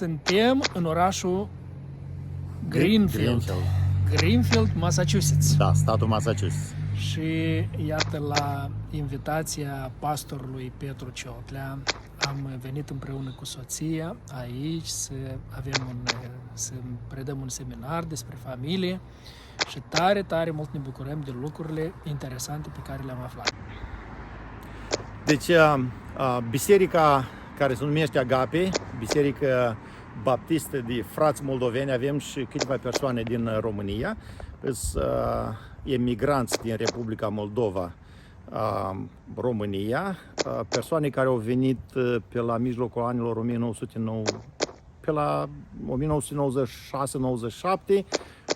Suntem în orașul Greenfield, Massachusetts. Da, statul Massachusetts. Și iată, la invitația pastorului Petru Ciotlea, am venit împreună cu soția aici să predăm un seminar despre familie și tare, tare mult ne bucurăm de lucrurile interesante pe care le-am aflat. Deci, biserica care se numește Agape, biserică baptistă de frați moldoveni, avem și câteva persoane din România, emigranți din Republica Moldova, România, persoane care au venit pe la mijlocul anilor 1996-97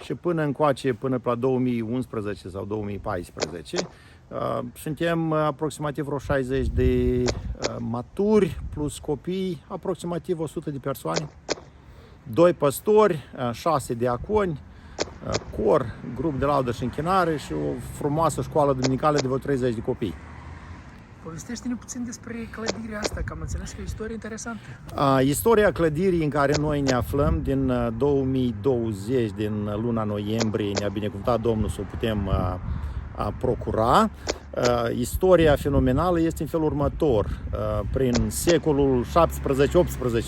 și până încoace, până pe la 2011 sau 2014. Suntem aproximativ vreo 60 de maturi plus copii, aproximativ 100 de persoane, 2 păstori, 6 diaconi, cor, grup de laudă și închinare și o frumoasă școală duminicală de vreo 30 de copii. Povestește-ne puțin despre clădirea asta, că am înțeles că e o istorie interesantă. Istoria clădirii în care noi ne aflăm din 2020, din luna noiembrie, ne-a binecuvântat Domnul să o putem procura. Istoria fenomenală este în felul următor. Prin secolul 17-18,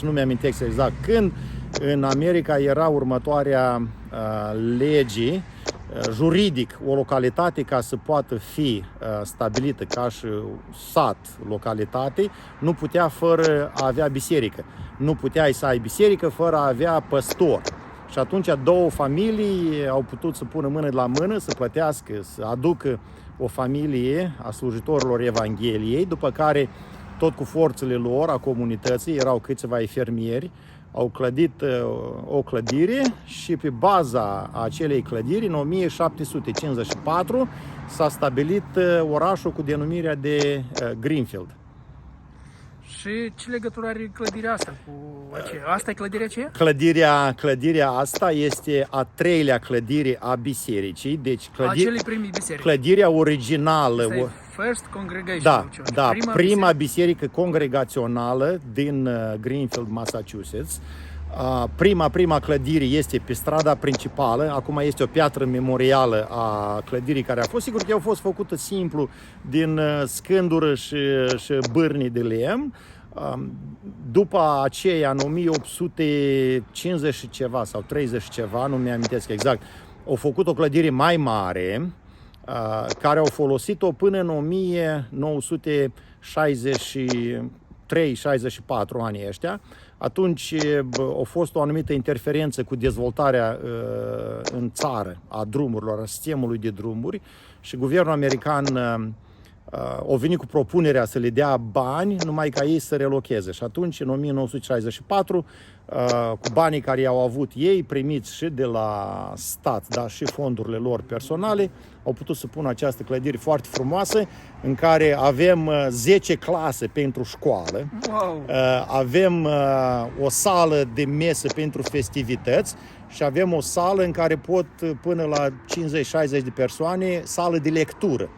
nu mi-amintesc exact când, în America era următoarea lege juridic, o localitate ca să poată fi stabilită ca și sat, localitate, nu putea fără a avea biserică. Nu puteai să ai biserică fără a avea păstor. Și atunci două familii au putut să pună mână la mână, să plătească, să aducă o familie a slujitorilor Evangheliei, după care, tot cu forțele lor, a comunității, erau câțiva fermieri, au clădit o clădire și pe baza acelei clădiri, în 1754, s-a stabilit orașul cu denumirea de Greenfield. Și ce legătură are clădirea asta cu aceea? Asta e clădirea aceea? Clădirea asta este a treilea clădire a bisericii. Deci acelei primi biserici. Clădirea originală. First Congregation. Da, prima biserică congregațională din Greenfield, Massachusetts. Prima clădire este pe strada principală, acum este o piatră memorială a clădirii care a fost. Sigur că a fost făcută simplu din scândură și bârni de lemn. După aceea, în 1850 și ceva sau 30 și ceva, nu mi-amintesc exact, au făcut o clădire mai mare, care au folosit-o până în 1963-64 anii ăștia. Atunci a fost o anumită interferență cu dezvoltarea în țară a drumurilor, a sistemului de drumuri și guvernul american a venit cu propunerea să le dea bani numai ca ei să relocheze. Și atunci, în 1964, cu banii care i-au avut ei, primiți și de la stat, dar și fondurile lor personale, au putut să pună această clădire foarte frumoasă, în care avem 10 clase pentru școală, wow. Avem o sală de mesă pentru festivități și avem o sală în care pot până la 50-60 de persoane, sală de lectură.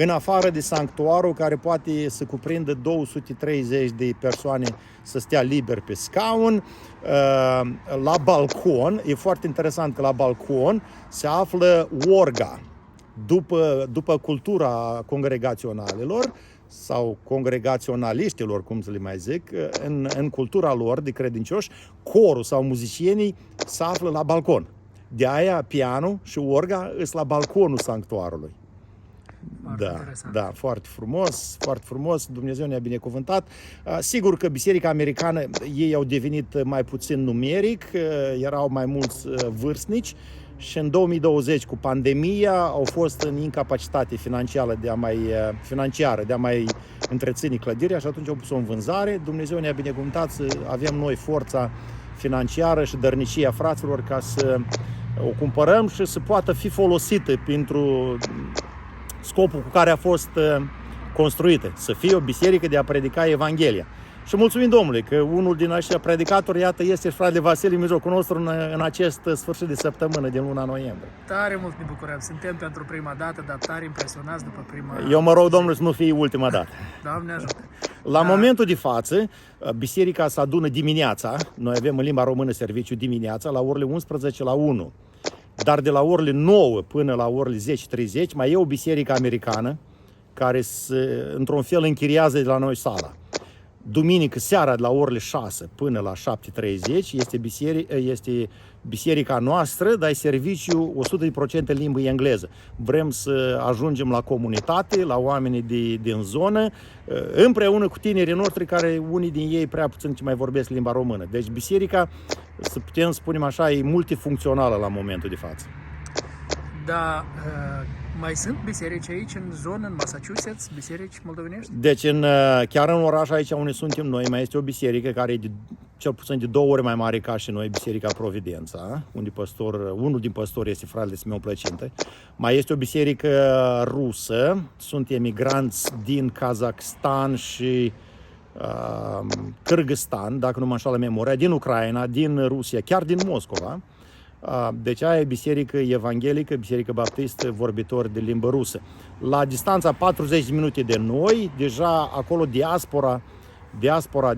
În afară de sanctuarul care poate să cuprindă 230 de persoane să stea liber pe scaun, la balcon, e foarte interesant că la balcon se află orga. După cultura congregaționalilor sau congregaționaliștilor, cum să le mai zic, în cultura lor de credincioși, corul sau muzicienii se află la balcon. De aia pianul și orga sunt la balconul sanctuarului. Da, foarte frumos, Dumnezeu ne-a binecuvântat. Sigur că Biserica Americană, ei au devenit mai puțin numeric, erau mai mulți vârstnici și în 2020, cu pandemia, au fost în incapacitate financiară de a mai întreține clădirea și atunci au pus-o în vânzare. Dumnezeu ne-a binecuvântat să avem noi forța financiară și dărnicia fraților ca să o cumpărăm și să poată fi folosită pentru scopul cu care a fost construită, să fie o biserică de a predica Evanghelia. Și mulțumim Domnului că unul din aceștia predicatori, iată, este și fratele Vasile în mijlocul nostru în acest sfârșit de săptămână din luna noiembrie. Tare mult ne bucurăm. Suntem pentru prima dată, dar tare impresionați după prima... Eu mă rog Domnul să nu fie ultima dată. Doamne ajută! La momentul de față, biserica se adună dimineața, noi avem în limba română serviciu dimineața, la orele 11 la 1. Dar de la orele 9 până la orele 10:30 mai e o biserică americană care într-un fel închiriază de la noi sala. Duminică seara de la orele 6 până la 7:30 este biserica noastră, dar e serviciu 100% în limbă engleză. Vrem să ajungem la comunitate, la oamenii din zonă, împreună cu tinerii noștri care unii din ei prea puțin ce mai vorbesc limba română. Deci biserica, să putem spunem așa, e multifuncțională la momentul de față. Da, mai sunt biserici aici în zonă, în Massachusetts, biserici moldovenești? Deci chiar în oraș aici unde suntem noi mai este o biserică care e cel puțin de 2 ori mai mare ca și noi, Biserica Providența, unde unul din păstori este fratele Simeon Plăcintă. Mai este o biserică rusă, sunt emigranți din Kazakhstan și Kyrgyzstan, dacă nu mă înșală memoria, din Ucraina, din Rusia, chiar din Moscova. Deci aia e biserică evanghelică, biserică baptistă, vorbitori de limbă rusă. La distanța 40 de minute de noi, deja acolo diaspora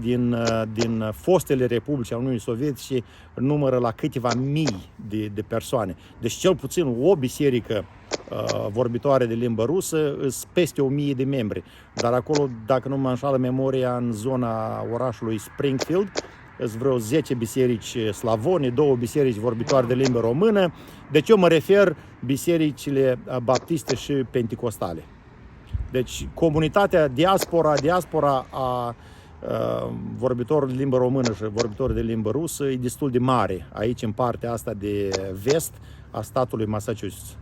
din fostele republici ale Uniunii Sovietice numără la câteva mii de persoane. Deci cel puțin o biserică vorbitoare de limbă rusă îs peste 1000 de membri. Dar acolo, dacă nu mă înșală memoria, în zona orașului Springfield, sunt vreo 10 biserici slavone, 2 biserici vorbitoare de limbă română. Deci eu mă refer bisericile baptiste și penticostale. Deci comunitatea, diaspora a vorbitorilor de limbă română și vorbitorii de limbă rusă e destul de mare aici în partea asta de vest a statului Massachusetts.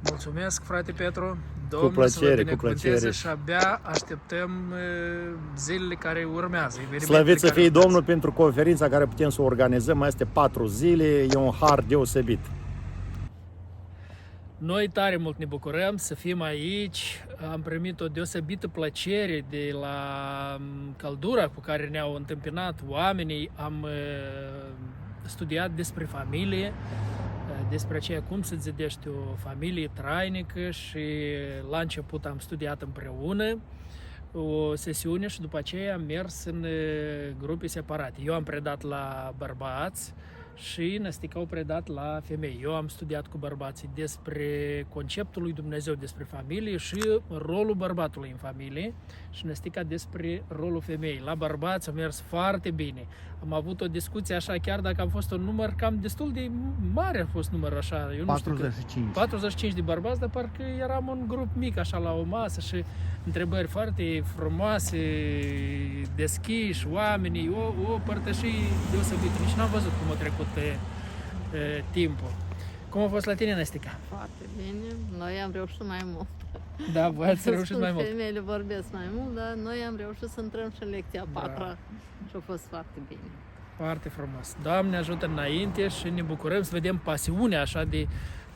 Mulțumesc, frate Petru. Domnul să vă binecuvânteze și abia așteptăm zilele care urmează. Slăvit să fie Domnul pentru conferința care putem să o organizăm. Mai este 4 zile, e un har deosebit. Noi tare mult ne bucurăm să fim aici. Am primit o deosebită plăcere de la căldura cu care ne-au întâmpinat oamenii. Am studiat despre familie, despre aceea cum se zidește o familie trainică și la început am studiat împreună o sesiune și după aceea am mers în grupe separate. Eu am predat la bărbați și Năstica au predat la femei. Eu am studiat cu bărbații despre conceptul lui Dumnezeu, despre familie și rolul bărbatului în familie și Năstica despre rolul femeii. La bărbați a mers foarte bine. Am avut o discuție așa, chiar dacă am fost un număr cam destul de mare, a fost numărul așa. Eu 45. 45 de bărbați, dar parcă eram un grup mic așa la o masă și întrebări foarte frumoase, deschiși, oamenii, o părtășie deosebită. Nici n-am văzut cum a trecut timpul. Cum a fost la tine, Năstica? Foarte bine. Noi am reușit mai mult. Da, voi ați reușit mai mult. Femeile vorbesc mai mult, dar noi am reușit să intrăm și în lecția 4-a și a fost foarte bine. Foarte frumos. Doamne ajută înainte și ne bucurăm să vedem pasiunea așa de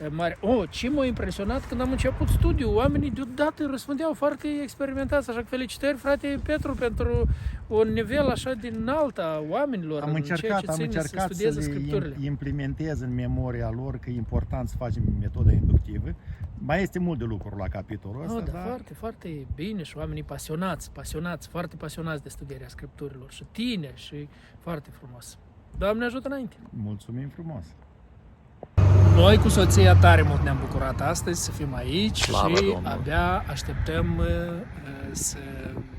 mare. Ce m-a impresionat când am început studiul, oamenii deodată răspundeau foarte experimentați, așa că felicitări, frate Petru, pentru un nivel așa din înalt a oamenilor. Am încercat să le implementez în memoria lor că e important să facem metoda inductivă. Mai este mult de lucru la capitolul ăsta. Dar foarte, foarte bine și oamenii pasionați, foarte pasionați de studierea Scripturilor și tineri și foarte frumos. Doamne ajută înainte! Mulțumim frumos! Noi cu soția tare mult ne-am bucurat astăzi să fim aici. Slavă și Domnului. Abia așteptăm să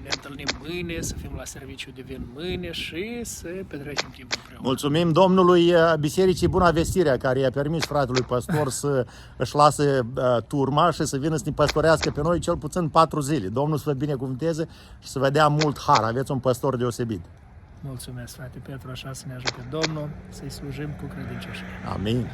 ne întâlnim mâine, să fim la serviciu divin mâine și să petrecem timpul împreună. Mulțumim Domnului Bisericii Buna Vestirea, care i-a permis fratelui păstor să își lase turma și să vină să ne păstorească pe noi cel puțin 4 zile. Domnul să vă binecuvânteze și să vă dea mult har. Aveți un păstor deosebit. Mulțumesc, frate Petru, așa să ne ajute Domnul să-i slujim cu credincioșie. Amin.